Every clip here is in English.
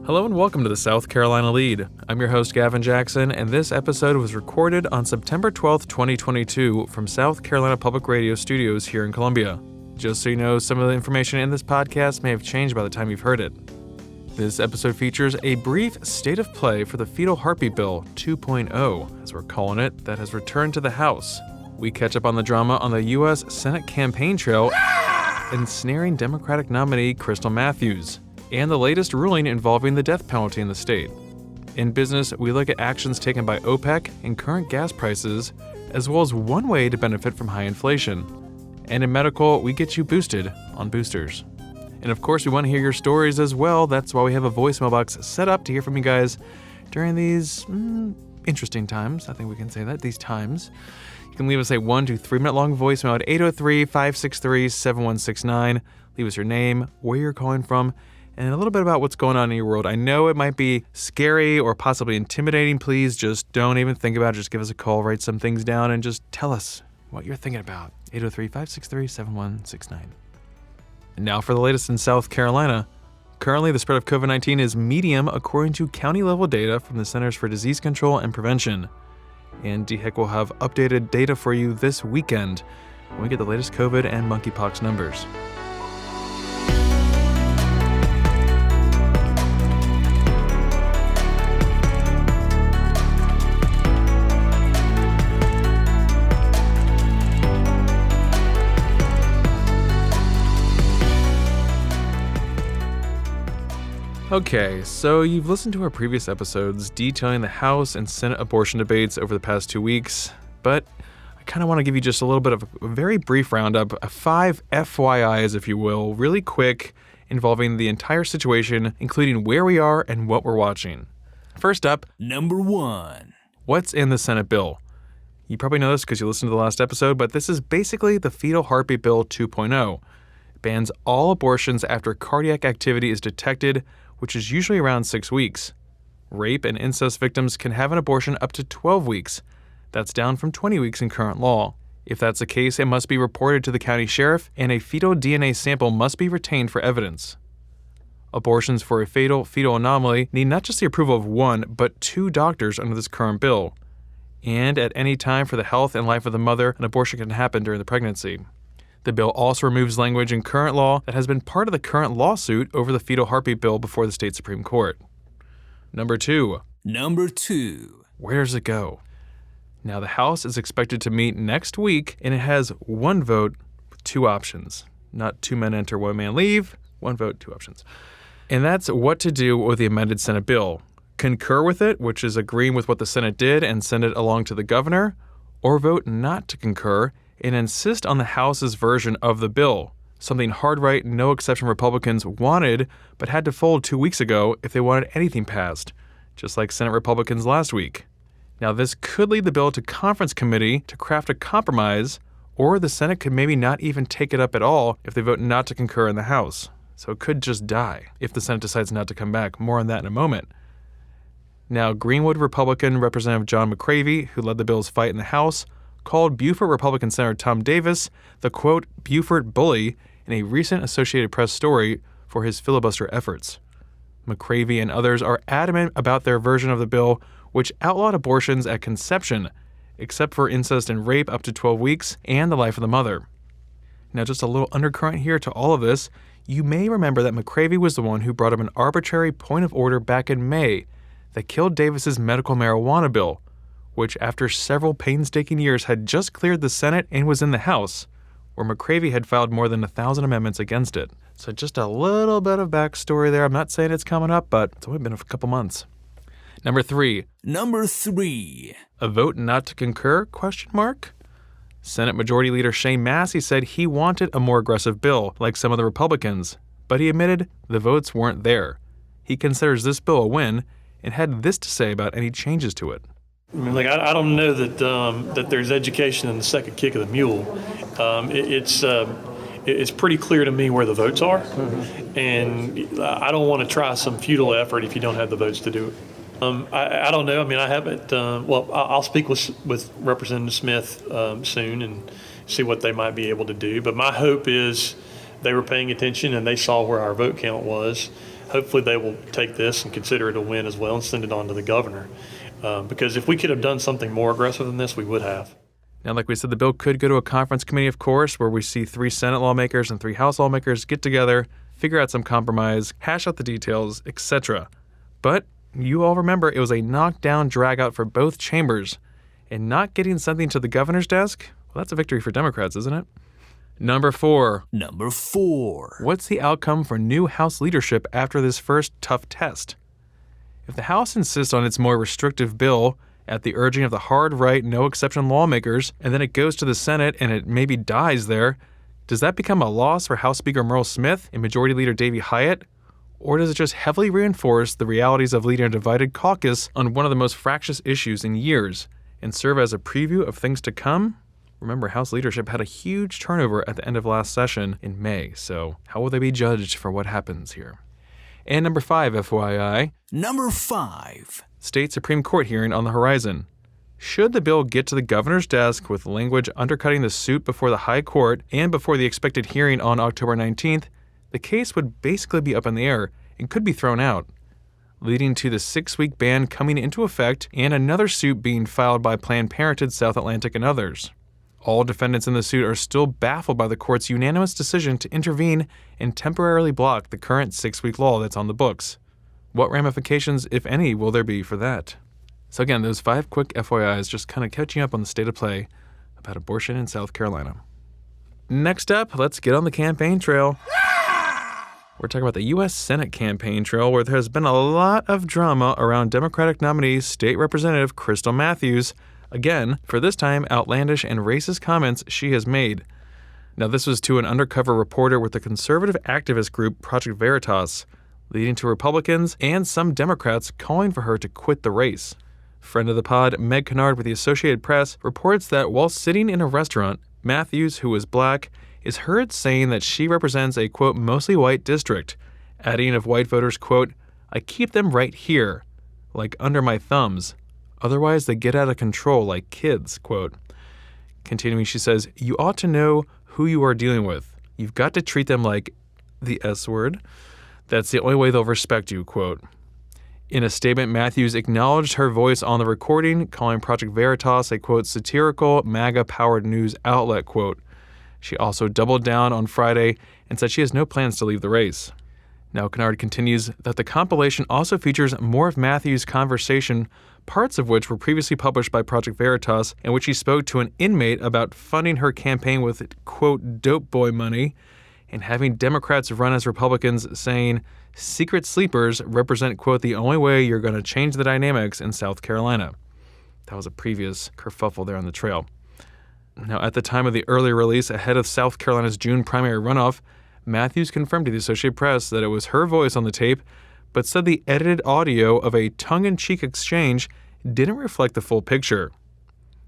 Hello and welcome to the South Carolina Lede. I'm your host, Gavin Jackson, and this episode was recorded on September 12th, 2022 from South Carolina Public Radio Studios here in Columbia. Just so you know, some of the information in this podcast may have changed by the time you've heard it. This episode features a brief state of play for the Fetal Heartbeat Bill 2.0, as we're calling it, that has returned to the House. We catch up on the drama on the U.S. Senate campaign trail, ensnaring Democratic nominee Krystle Matthews, and the latest ruling involving the death penalty in the state. In business, we look at actions taken by OPEC and current gas prices, as well as one way to benefit from high inflation. And in medical, we get you boosted on boosters. And of course, we want to hear your stories as well. That's why we have a voicemail box set up to hear from you guys during these interesting times. I think we can say that, these times. You can leave us a 1 to 3 minute long voicemail at 803-563-7169. Leave us your name, where you're calling from, and a little bit about what's going on in your world. I know it might be scary or possibly intimidating. Please just don't even think about it. Just give us a call, write some things down, and just tell us what you're thinking about. 803-563-7169. And now for the latest in South Carolina. Currently, the spread of COVID-19 is medium according to county-level data from the Centers for Disease Control and Prevention. And DHEC will have updated data for you this weekend when we get the latest COVID and monkeypox numbers. Okay, so you've listened to our previous episodes detailing the House and Senate abortion debates over the past 2 weeks, but I kind of want to give you just a little bit of a very brief roundup, a 5 FYIs, if you will, really quick, involving the entire situation, including where we are and what we're watching. First up, Number 1. What's in the Senate bill? You probably know this because you listened to the last episode, but this is basically the Fetal Heartbeat Bill 2.0. It bans all abortions after cardiac activity is detected, which is usually around 6 weeks. Rape and incest victims can have an abortion up to 12 weeks. That's down from 20 weeks in current law. If that's the case, it must be reported to the county sheriff, and a fetal DNA sample must be retained for evidence. Abortions for a fetal anomaly need not just the approval of one, but 2 doctors under this current bill. And at any time for the health and life of the mother, an abortion can happen during the pregnancy. The bill also removes language in current law that has been part of the current lawsuit over the Fetal Heartbeat Bill before the state Supreme Court. Number 2. Where does it go? Now, the House is expected to meet next week, and it has 1 vote with 2 options. Not 2 men enter, 1 man leave. 1 vote, 2 options. And that's what to do with the amended Senate bill. Concur with it, which is agreeing with what the Senate did and send it along to the governor, or vote not to concur and insist on the House's version of the bill, something hard-right, no-exception Republicans wanted but had to fold 2 weeks ago if they wanted anything passed, just like Senate Republicans last week. Now, this could lead the bill to conference committee to craft a compromise, or the Senate could maybe not even take it up at all if they vote not to concur in the House. So it could just die if the Senate decides not to come back. More on that in a moment. Now, Greenwood Republican Representative John McCravey, who led the bill's fight in the House, called Beaufort Republican Senator Tom Davis the, quote, Beaufort bully in a recent Associated Press story for his filibuster efforts. McCravey and others are adamant about their version of the bill, which outlawed abortions at conception, except for incest and rape up to 12 weeks and the life of the mother. Now, just a little undercurrent here to all of this, you may remember that McCravey was the one who brought up an arbitrary point of order back in May that killed Davis's medical marijuana bill, which after several painstaking years had just cleared the Senate and was in the House, where McCravey had filed more than 1,000 amendments against it. So just a little bit of backstory there. I'm not saying it's coming up, but it's only been a couple months. Number 3. A vote not to concur? Senate Majority Leader Shane Massey said he wanted a more aggressive bill, like some of the Republicans, but he admitted the votes weren't there. He considers this bill a win and had this to say about any changes to it. I mean, I don't know that there's education in the second kick of the mule. It's pretty clear to me where the votes are, and I don't want to try some futile effort if you don't have the votes to do it. I don't know. I mean, I haven't. I'll speak with Representative Smith soon and see what they might be able to do. But my hope is they were paying attention and they saw where our vote count was. hopefully they will take this and consider it a win as well and send it on to the governor. Because if we could have done something more aggressive than this, we would have. Now, like we said, the bill could go to a conference committee, of course, where we see 3 Senate lawmakers and 3 House lawmakers get together, figure out some compromise, hash out the details, etc. But you all remember it was a knockdown drag-out for both chambers. And not getting something to the governor's desk, well, that's a victory for Democrats, isn't it? Number 4. What's the outcome for new House leadership after this first tough test? If the House insists on its more restrictive bill at the urging of the hard-right, no-exception lawmakers, and then it goes to the Senate and it maybe dies there, does that become a loss for House Speaker Merle Smith and Majority Leader Davey Hyatt? Or does it just heavily reinforce the realities of leading a divided caucus on one of the most fractious issues in years and serve as a preview of things to come? Remember, House leadership had a huge turnover at the end of last session in May, so how will they be judged for what happens here? And number 5, FYI. State Supreme Court hearing on the horizon. Should the bill get to the governor's desk with language undercutting the suit before the High Court and before the expected hearing on October 19th, the case would basically be up in the air and could be thrown out, leading to the 6-week ban coming into effect and another suit being filed by Planned Parenthood South Atlantic and others. All defendants in the suit are still baffled by the court's unanimous decision to intervene and temporarily block the current 6-week law that's on the books. What ramifications, if any, will there be for that? So again, those 5 quick FYIs just kind of catching up on the state of play about abortion in South Carolina. Next up, let's get on the campaign trail. We're talking about the U.S. Senate campaign trail, where there has been a lot of drama around Democratic nominee State Representative Krystle Matthews, again, for this time, outlandish and racist comments she has made. Now, this was to an undercover reporter with the conservative activist group Project Veritas, leading to Republicans and some Democrats calling for her to quit the race. Friend of the pod, Meg Kennard with the Associated Press, reports that while sitting in a restaurant, Matthews, who is black, is heard saying that she represents a, quote, mostly white district, adding of white voters, quote, I keep them right here, like under my thumbs. Otherwise, they get out of control like kids, quote. Continuing, she says, you ought to know who you are dealing with. You've got to treat them like the S word. That's the only way they'll respect you, quote. In a statement, Matthews acknowledged her voice on the recording, calling Project Veritas a, quote, satirical, MAGA-powered news outlet, quote. She also doubled down on Friday and said she has no plans to leave the race. Now, Kennard continues that the compilation also features more of Matthews' conversation, parts of which were previously published by Project Veritas, in which he spoke to an inmate about funding her campaign with, quote, dope boy money, and having Democrats run as Republicans, saying secret sleepers represent, quote, the only way you're going to change the dynamics in South Carolina. That was a previous kerfuffle there on the trail. Now, at the time of the early release ahead of South Carolina's June primary runoff, Matthews confirmed to the Associated Press that it was her voice on the tape, but said the edited audio of a tongue-in-cheek exchange didn't reflect the full picture.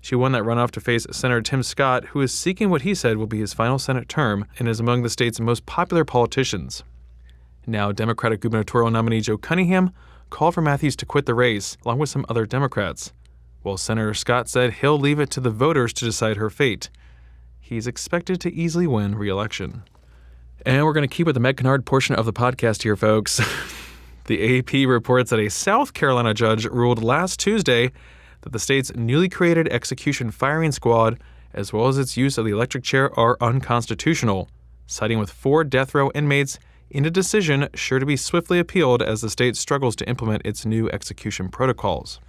She won that runoff to face Senator Tim Scott, who is seeking what he said will be his final Senate term and is among the state's most popular politicians. Now, Democratic gubernatorial nominee Joe Cunningham called for Matthews to quit the race, along with some other Democrats, while Senator Scott said he'll leave it to the voters to decide her fate. He's expected to easily win re-election. And we're going to keep with the Meg Kennard portion of the podcast here, folks. The AP reports that a South Carolina judge ruled last Tuesday that the state's newly created execution firing squad, as well as its use of the electric chair, are unconstitutional, siding with 4 death row inmates in a decision sure to be swiftly appealed as the state struggles to implement its new execution protocols.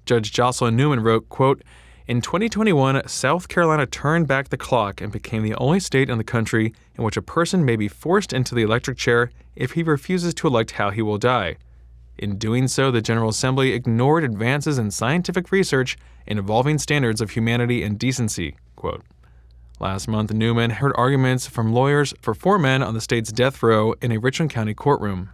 Judge Jocelyn Newman wrote, quote, in 2021, South Carolina turned back the clock and became the only state in the country in which a person may be forced into the electric chair if he refuses to elect how he will die. In doing so, the General Assembly ignored advances in scientific research and evolving standards of humanity and decency, quote. Last month, Newman heard arguments from lawyers for 4 men on the state's death row in a Richland County courtroom.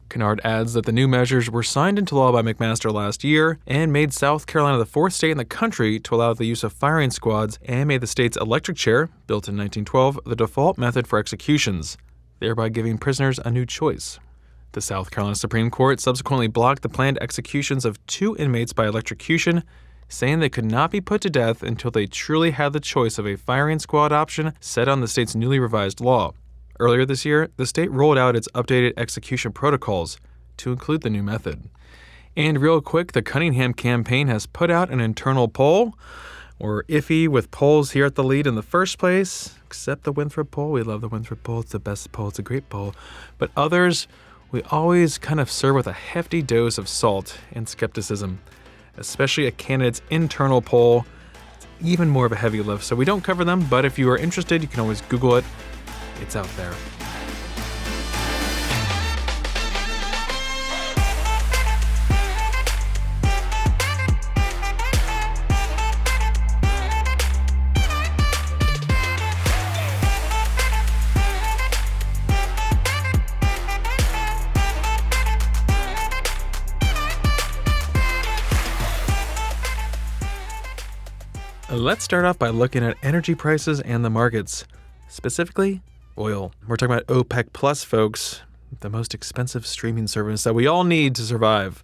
Kennard adds that the new measures were signed into law by McMaster last year and made South Carolina the 4th state in the country to allow the use of firing squads and made the state's electric chair, built in 1912, the default method for executions, thereby giving prisoners a new choice. The South Carolina Supreme Court subsequently blocked the planned executions of 2 inmates by electrocution, saying they could not be put to death until they truly had the choice of a firing squad option set on the state's newly revised law. Earlier this year, the state rolled out its updated execution protocols to include the new method. And real quick, the Cunningham campaign has put out an internal poll. We're iffy with polls here at the Lede in the first place, except the Winthrop poll. We love the Winthrop poll. It's the best poll. It's a great poll. But others, we always kind of serve with a hefty dose of salt and skepticism, especially a candidate's internal poll. It's even more of a heavy lift, so we don't cover them, but if you are interested, you can always Google it. It's out there. Let's start off by looking at energy prices and the markets, specifically oil. We're talking about OPEC Plus, folks, the most expensive streaming service that we all need to survive.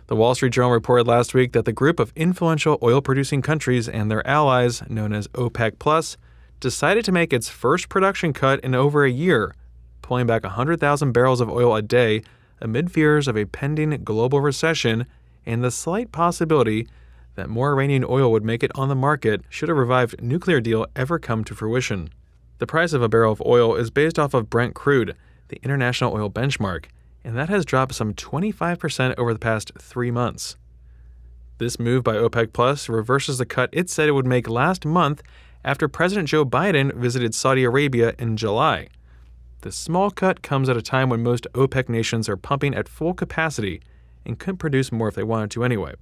The Wall Street Journal reported last week that the group of influential oil-producing countries and their allies, known as OPEC Plus, decided to make its first production cut in over a year, pulling back 100,000 barrels of oil a day amid fears of a pending global recession and the slight possibility that more Iranian oil would make it on the market should a revived nuclear deal ever come to fruition. The price of a barrel of oil is based off of Brent crude, the international oil benchmark, and that has dropped some 25% over the past 3 months. This move by OPEC Plus reverses the cut it said it would make last month after President Joe Biden visited Saudi Arabia in July. The small cut comes at a time when most OPEC nations are pumping at full capacity and couldn't produce more if they wanted to anyway.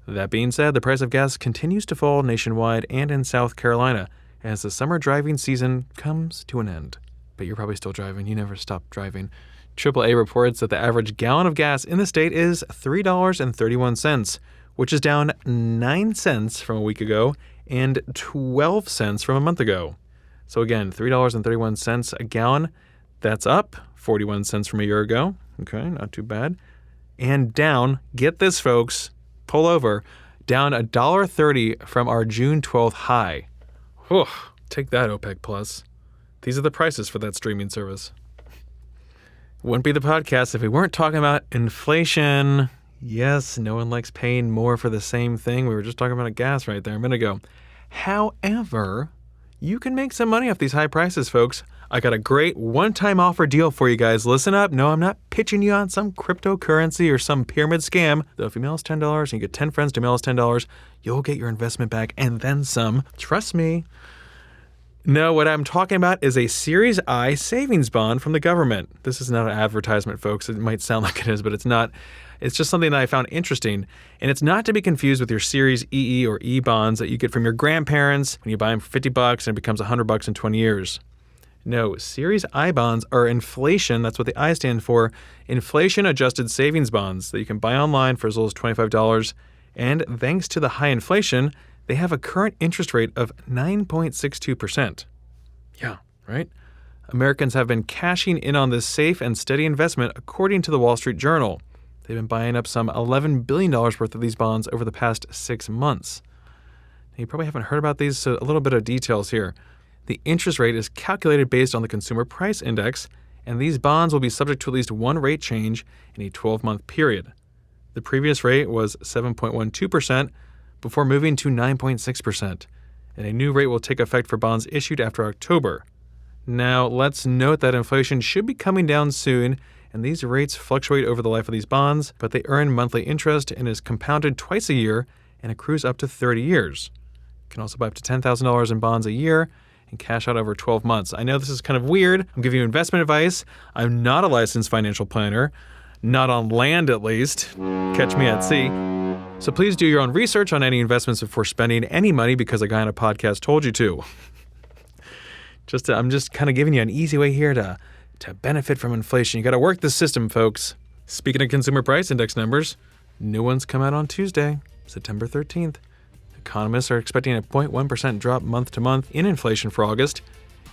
That being said, the price of gas continues to fall nationwide and in South Carolina as the summer driving season comes to an end. But you're probably still driving. You never stop driving. AAA reports that the average gallon of gas in the state is $3.31, which is down 9 cents from a week ago and 12 cents from a month ago. So again, $3.31 a gallon. That's up 41 cents from a year ago. Okay, not too bad. And down, get this, folks, pull over, down $1.30 from our June 12th high. Whew, take that, OPEC Plus. These are the prices for that streaming service. Wouldn't be the podcast if we weren't talking about inflation. Yes, no one likes paying more for the same thing. We were just talking about gas right there a minute ago. However, you can make some money off these high prices, folks. I got a great one-time offer deal for you guys. Listen up. No, I'm not pitching you on some cryptocurrency or some pyramid scam. Though if you mail us $10 and you get 10 friends to mail us $10, you'll get your investment back and then some. Trust me. No, what I'm talking about is a Series I savings bond from the government. This is not an advertisement, folks. It might sound like it is, but it's not. It's just something that I found interesting. And it's not to be confused with your Series EE or E bonds that you get from your grandparents when you buy them for $50 and it becomes $100 in 20 years. No, Series I bonds are inflation, that's what the I stand for, inflation-adjusted savings bonds that you can buy online for as little as $25. And thanks to the high inflation, they have a current interest rate of 9.62%. Yeah, right? Americans have been cashing in on this safe and steady investment according to the Wall Street Journal. They've been buying up some $11 billion worth of these bonds over the past 6 months. Now, you probably haven't heard about these, so a little bit of details here. The interest rate is calculated based on the Consumer Price Index, and these bonds will be subject to at least one rate change in a 12-month period. The previous rate was 7.12% before moving to 9.6%, and a new rate will take effect for bonds issued after October. Now, let's note that inflation should be coming down soon, and these rates fluctuate over the life of these bonds, but they earn monthly interest and is compounded twice a year and accrues up to 30 years. You can also buy up to $10,000 in bonds a year and cash out over 12 months. I know this is kind of weird. I'm giving you investment advice. I'm not a licensed financial planner, not on land at least. Catch me at sea. So please do your own research on any investments before spending any money because a guy on a podcast told you to. I'm just kind of giving you an easy way here to benefit from inflation. You got to work the system, folks. Speaking of consumer price index numbers, new ones come out on Tuesday, September 13th. Economists are expecting a 0.1% drop month to month in inflation for August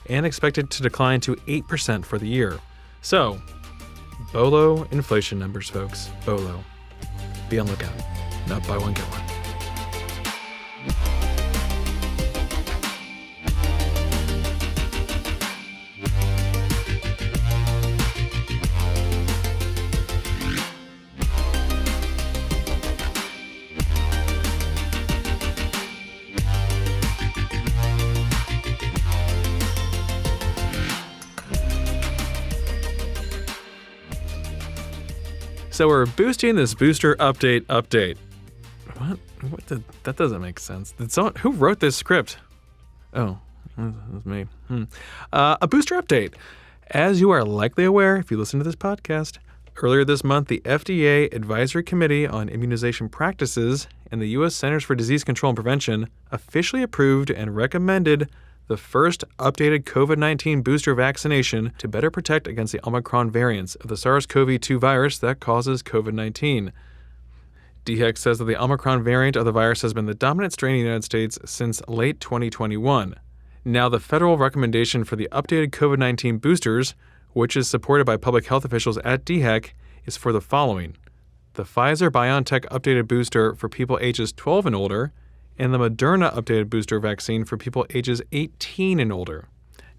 and expected to decline to 8% for the year. So, BOLO inflation numbers, folks. BOLO. Be on lookout. Not buy one, get one. So we're boosting this booster update. What? That doesn't make sense. Who wrote this script? Oh, that was me. A booster update. As you are likely aware, if you listen to this podcast, earlier this month, the FDA Advisory Committee on Immunization Practices and the U.S. Centers for Disease Control and Prevention officially approved and recommended the first updated COVID-19 booster vaccination to better protect against the Omicron variants of the SARS-CoV-2 virus that causes COVID-19. DHEC says that the Omicron variant of the virus has been the dominant strain in the United States since late 2021. Now, the federal recommendation for the updated COVID-19 boosters, which is supported by public health officials at DHEC, is for the following: the Pfizer-BioNTech updated booster for people ages 12 and older, and the Moderna updated booster vaccine for people ages 18 and older.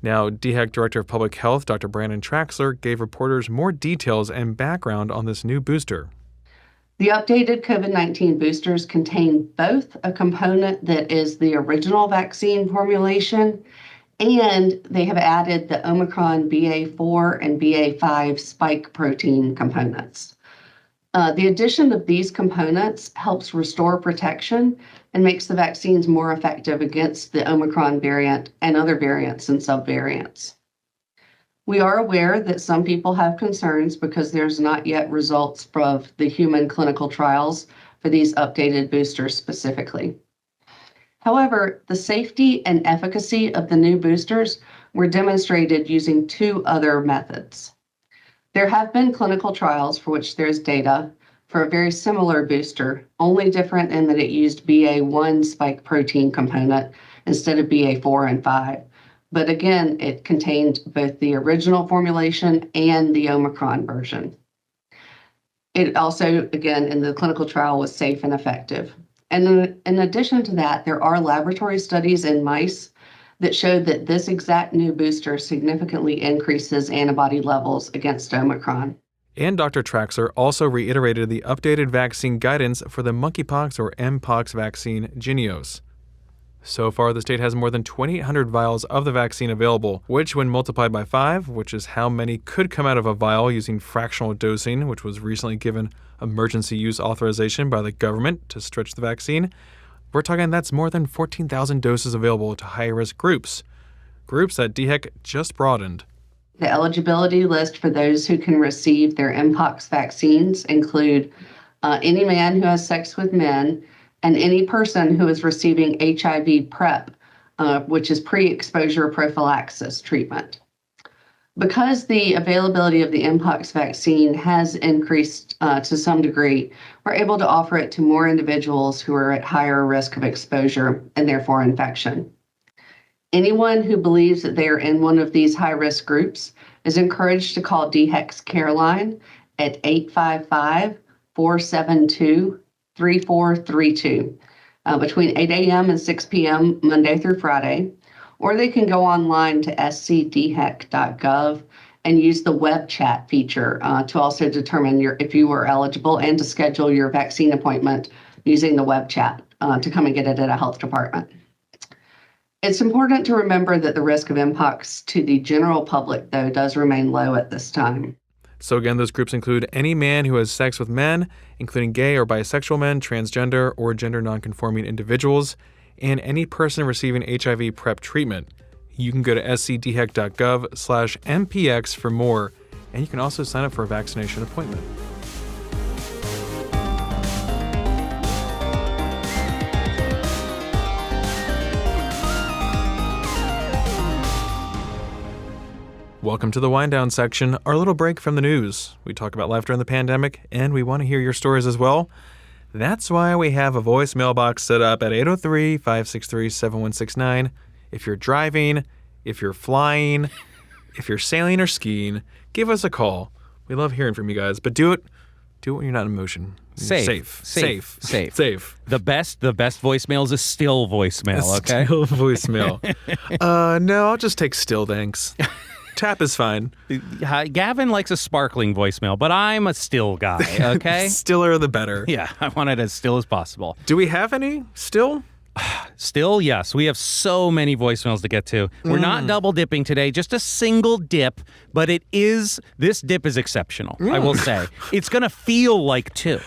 Now, DHEC Director of Public Health, Dr. Brandon Traxler, gave reporters more details and background on this new booster. The updated COVID-19 boosters contain both a component that is the original vaccine formulation, and they have added the Omicron BA4 and BA5 spike protein components. The addition of these components helps restore protection and makes the vaccines more effective against the Omicron variant and other variants and subvariants. We are aware that some people have concerns because there's not yet results from the human clinical trials for these updated boosters specifically. However, the safety and efficacy of the new boosters were demonstrated using two other methods. There have been clinical trials for which there's data for a very similar booster, only different in that it used BA1 spike protein component instead of BA4 and 5. But again, it contained both the original formulation and the Omicron version. It also, again, in the clinical trial was safe and effective. And in addition to that, there are laboratory studies in mice that showed that this exact new booster significantly increases antibody levels against Omicron. And Dr. Traxler also reiterated the updated vaccine guidance for the monkeypox or mpox vaccine, Jynneos. So far, the state has more than 2,800 vials of the vaccine available, which when multiplied by 5, which is how many could come out of a vial using fractional dosing, which was recently given emergency use authorization by the government to stretch the vaccine, we're talking that's more than 14,000 doses available to high-risk groups that DHEC just broadened. The eligibility list for those who can receive their mpox vaccines include any man who has sex with men and any person who is receiving HIV PrEP, which is pre-exposure prophylaxis treatment. Because the availability of the mpox vaccine has increased to some degree, we're able to offer it to more individuals who are at higher risk of exposure and therefore infection. Anyone who believes that they are in one of these high-risk groups is encouraged to call DHEC's Care Line at 855-472-3432 between 8 a.m. and 6 p.m. Monday through Friday, or they can go online to scdhec.gov and use the web chat feature to also determine if you are eligible and to schedule your vaccine appointment using the web chat to come and get it at a health department. It's important to remember that the risk of mpox to the general public, though, does remain low at this time. So again, those groups include any man who has sex with men, including gay or bisexual men, transgender, or gender nonconforming individuals, and any person receiving HIV PrEP treatment. You can go to scdhec.gov/mpx for more, and you can also sign up for a vaccination appointment. Welcome to the Wind Down section, our little break from the news. We talk about life during the pandemic, and we want to hear your stories as well. That's why we have a voicemail box set up at 803-563-7169. If you're driving, if you're flying, if you're sailing or skiing, give us a call. We love hearing from you guys, but do it when you're not in motion. Safe. The best voicemail is a still voicemail, okay? Still voicemail. No, I'll just take still, thanks. Tap is fine. Gavin likes a sparkling voicemail, but I'm a still guy, okay? Stiller the better. Yeah, I want it as still as possible. Do we have any still? Still, yes. We have so many voicemails to get to. We're not double dipping today, just a single dip, but this dip is exceptional, I will say. It's going to feel like two.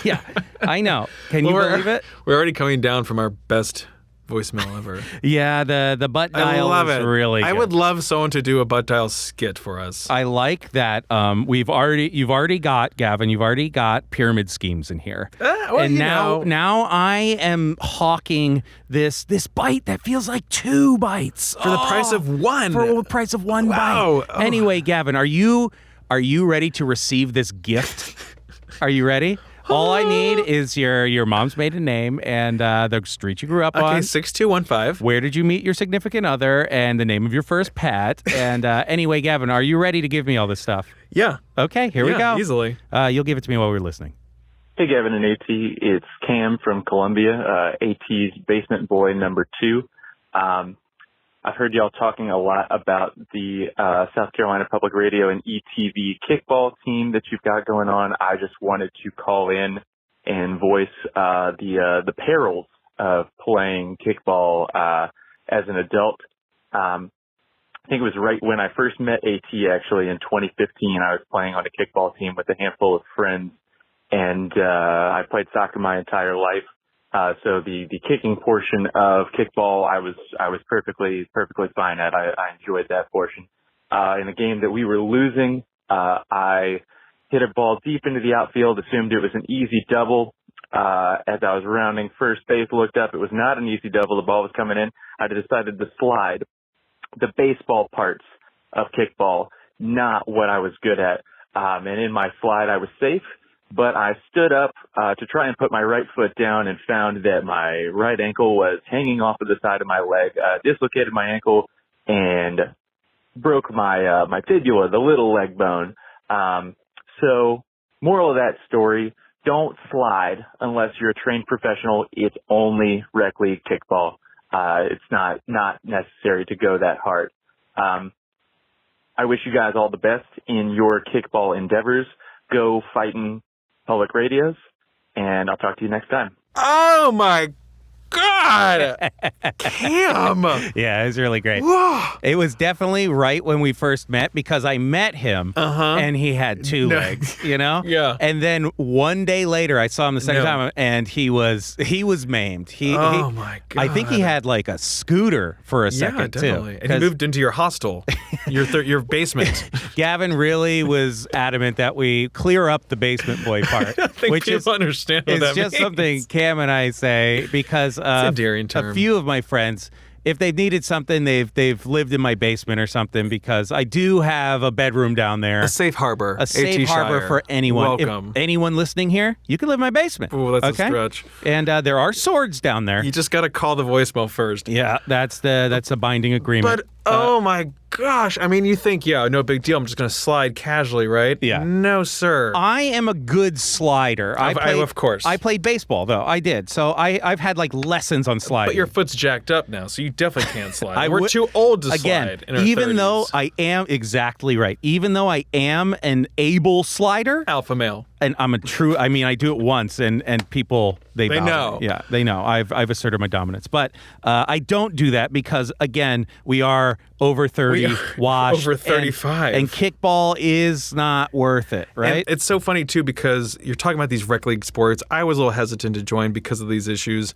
Yeah, I know. Can you believe it? We're already coming down from our best voicemail ever. Yeah, the butt dial is really good. I would love someone to do a butt dial skit for us. I like that. You've already got, Gavin, you've already got pyramid schemes in here. And now I am hawking this bite that feels like 2 bites. For the price of one. For the price of one bite. Oh. Anyway, Gavin, are you ready to receive this gift? Are you ready? All I need is your mom's maiden name and the street you grew up on. Okay, 6215. Where did you meet your significant other and the name of your first pet? And anyway, Gavin, are you ready to give me all this stuff? Yeah. Okay, here we go. Easily. You'll give it to me while we're listening. Hey, Gavin and AT. It's Cam from Columbia, AT's basement boy number 2. I've heard y'all talking a lot about the South Carolina Public Radio and ETV kickball team that you've got going on. I just wanted to call in and voice the perils of playing kickball as an adult. I think it was right when I first met AT, actually, in 2015. I was playing on a kickball team with a handful of friends, and I played soccer my entire life. So the kicking portion of kickball, I was perfectly fine at. I enjoyed that portion. In a game that we were losing, I hit a ball deep into the outfield, assumed it was an easy double. As I was rounding first base, looked up, it was not an easy double. The ball was coming in. I decided to slide. The baseball parts of kickball, not what I was good at. And in my slide, I was safe. But I stood up to try and put my right foot down and found that my right ankle was hanging off of the side of my leg, dislocated my ankle, and broke my my fibula, the little leg bone. So moral of that story, don't slide unless you're a trained professional. It's only rec league kickball. It's not necessary to go that hard. I wish you guys all the best in your kickball endeavors. Go fighting public radios, and I'll talk to you next time. Oh my God! Cam! Yeah, it was really great. Whoa. It was definitely right when we first met because I met him and he had 2 legs, you know? Yeah. And then one day later, I saw him the second time and he was maimed. Oh my God. I think he had like a scooter for a second definitely. too. And he moved into your hostel, your basement. Gavin really was adamant that we clear up the basement boy part. I think which people understand what it's that just means. something Cam and I say because It's an endearing term. a few of my friends, if they've needed something, they've lived in my basement or something because I do have a bedroom down there. A safe harbor. A safe harbor Shire. for anyone. Welcome. If anyone listening here, you can live in my basement. Ooh, that's okay? a stretch. And there are swords down there. You just got to call the voicemail first. Yeah, that's a binding agreement. But oh my gosh, I mean, you think, yeah, no big deal. I'm just going to slide casually, right? Yeah. No, sir. I am a good slider. Of course. I played baseball, though. I did. So I've had like lessons on sliding. But your foot's jacked up now, so you definitely can't slide. I We're would- too old to Again, slide in our even 30s. though I am exactly right, even though I am an able slider, Alpha male. and I'm a true, I mean, I do it once, and people they bow to know. me. Yeah, they know. I've asserted my dominance, but I don't do that because again, we are over 30, washed, over 35, and kickball is not worth it, right? And it's so funny too because you're talking about these rec league sports. I was a little hesitant to join because of these issues.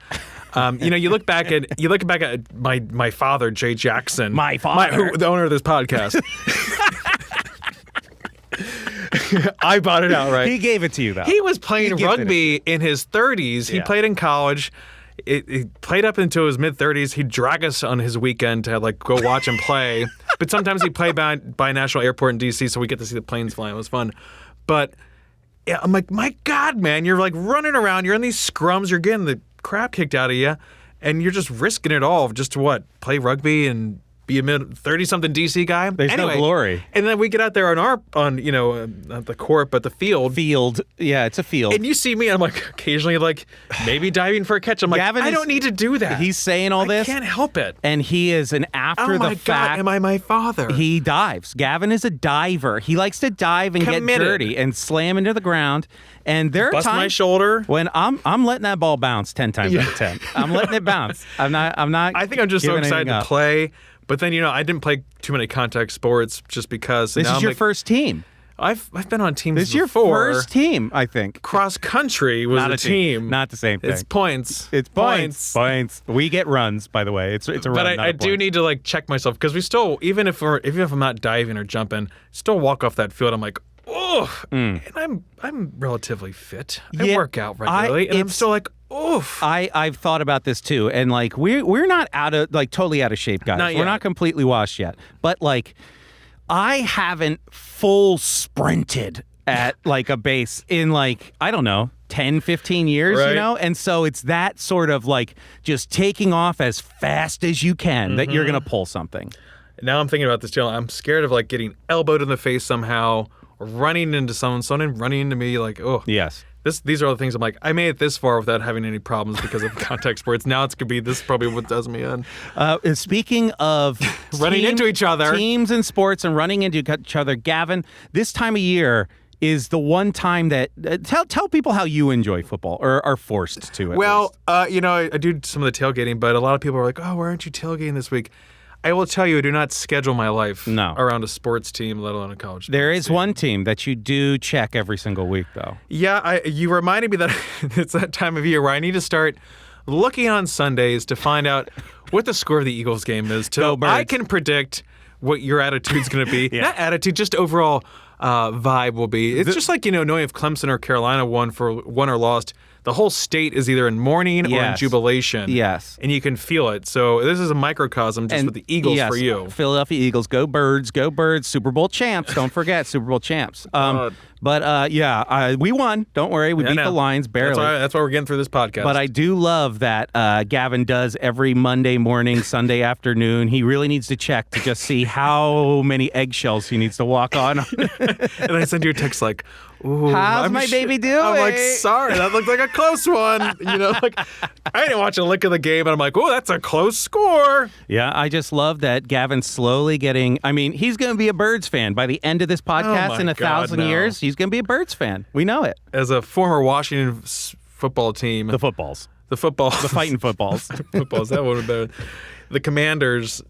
You look back at my father, Jay Jackson, the owner of this podcast. I bought it outright. He gave it to you, though. He was playing rugby in his 30s. He played in college. He played up into his mid-30s. He'd drag us on his weekend to like go watch him play. But sometimes he'd play by National Airport in D.C., so we get to see the planes flying. It was fun. But yeah, I'm like, my God, man, you're like running around. You're in these scrums. You're getting the crap kicked out of you. And you're just risking it all just to what? Play rugby and be a 30-something DC guy. There's no glory. And then we get out there not the court, but the field. Yeah, it's a field. And you see me, I'm like, occasionally, like, maybe diving for a catch. I'm like, Gavin I don't need to do that. He's saying all this. I can't help it. And he is an after oh the my fact. God, am I my father? He dives. Gavin is a diver. He likes to dive and Committed. get dirty and slam into the ground. And there are Bust times my shoulder. when I'm letting that ball bounce 10 times out of 10. I'm letting it bounce. I'm not. I think I'm just so giving excited anything to up. play. But then, I didn't play too many contact sports just because. This now is I'm your like, first team. I've been on teams This is your before. first team, I think. Cross country was Not a team. Not the same thing. It's points. It's points. Points. We get runs, by the way. It's a run. But not I a do point. need to like check myself because we still, even if I'm not diving or jumping, still walk off that field. I'm like, oh, and I'm relatively fit. I Yeah, work out regularly, and I'm it's- still like, oof. I've thought about this too, and like we're not totally out of shape, guys. Not We're yet. not completely washed yet, but like I haven't full sprinted at like a base in like I don't know 10, 15 years, Right. and so it's that sort of like just taking off as fast as you can that you're gonna pull something. Now I'm thinking about this too. I'm scared of like getting elbowed in the face somehow, or running into someone running into me. Like, oh, Yes. These are all the things I'm like, I made it this far without having any problems because of contact sports. Now it's gonna be this is probably what does me in. Speaking of Running into each other. teams and sports and running into each other, Gavin, this time of year is the one time that tell people how you enjoy football or are forced to. Well, I do some of the tailgating, but a lot of people are like, oh, why aren't you tailgating this week? I will tell you, I do not schedule my life around a sports team, let alone a college. There sports is team. one team that you do check every single week, though. Yeah, you reminded me that it's that time of year where I need to start looking on Sundays to find out what the score of the Eagles game is. Go Birds. I can predict what your attitude's going to be. Not attitude, just overall vibe will be. It's just like, knowing if Clemson or Carolina won or lost. The whole state is either in mourning or in jubilation. Yes. And you can feel it. So this is a microcosm just with the Eagles for you. Philadelphia Eagles, go Birds, Super Bowl champs. Don't forget, Super Bowl champs. We won. Don't worry, we beat the Lions barely. That's why we're getting through this podcast. But I do love that Gavin does every Monday morning, Sunday afternoon. He really needs to check to just see how many eggshells he needs to walk on. And I send you a text like, ooh, How's my baby doing? I'm like, sorry, that looked like a close one. Like I didn't watch a lick of the game, and I'm like, oh, that's a close score. Yeah, I just love that Gavin's slowly getting. I mean, he's going to be a Birds fan by the end of this podcast in 1,000 years. He's going to be a Birds fan. We know it. As a former Washington football team, The footballs, the fighting footballs, footballs. That would have been the Commanders.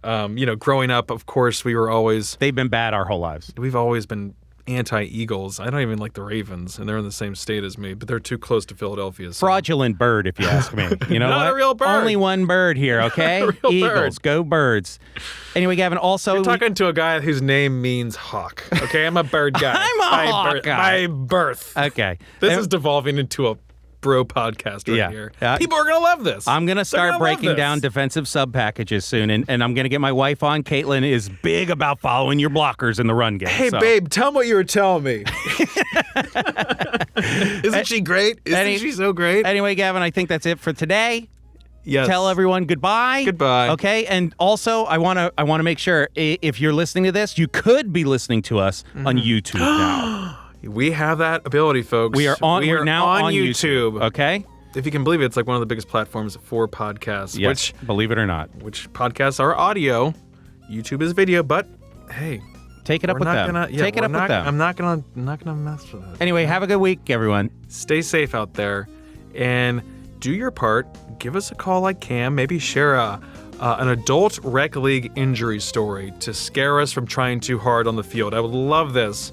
Growing up, of course, they've been bad our whole lives. we've always been anti-Eagles. I don't even like the Ravens, and they're in the same state as me, but they're too close to Philadelphia. So. Fraudulent bird, if you ask me. You know Not what? a real bird. Only one bird here, okay? Not a real Eagles, bird. go Birds. Anyway, Gavin, also... You're talking to a guy whose name means hawk. Okay, I'm a bird guy. I'm a hawk guy. By birth. Okay. This is devolving into a bro podcast right here. People are going to love this. I'm going to They're start gonna love breaking this. down defensive sub packages soon, and I'm going to get my wife on. Caitlin is big about following your blockers in the run game. Hey, so. babe, tell them what you were telling me. Isn't she great? Isn't she so great? Anyway, Gavin, I think that's it for today. Yes. Tell everyone goodbye. Goodbye. Okay, and also I want to make sure if you're listening to this, you could be listening to us on YouTube now. We have that ability, folks. We're now on YouTube. Okay. If you can believe it, it's like one of the biggest platforms for podcasts. Yes, believe it or not. Which podcasts are audio, YouTube is video. But hey, take it up with them. Take it up with them. I'm not gonna mess with it. Anyway, have a good week, everyone. Stay safe out there, and do your part. Give us a call like Cam. Maybe share an adult rec league injury story to scare us from trying too hard on the field. I would love this.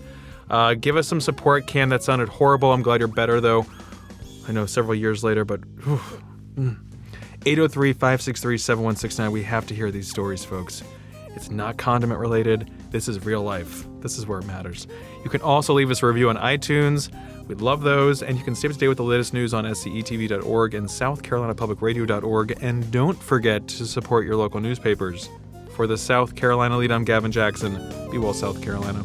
Give us some support, Cam. That sounded horrible. I'm glad you're better, though. I know several years later, but 803-563-7169. We have to hear these stories, folks. It's not condiment related. This is real life. This is where it matters. You can also leave us a review on iTunes. We'd love those. And you can stay up to date with the latest news on scetv.org and southcarolinapublicradio.org. And don't forget to support your local newspapers. For the South Carolina Lede, I'm Gavin Jackson. Be well, South Carolina.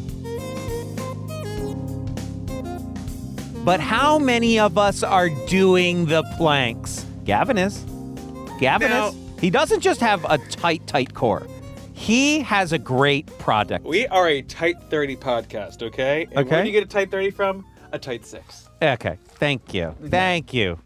But how many of us are doing the planks? Gavin is. Gavin Now, is. He doesn't just have a tight core. He has a great product. We are a tight 30 podcast, okay? And where do you get a tight 30 from? A tight 6. Okay. Thank you. Thank you.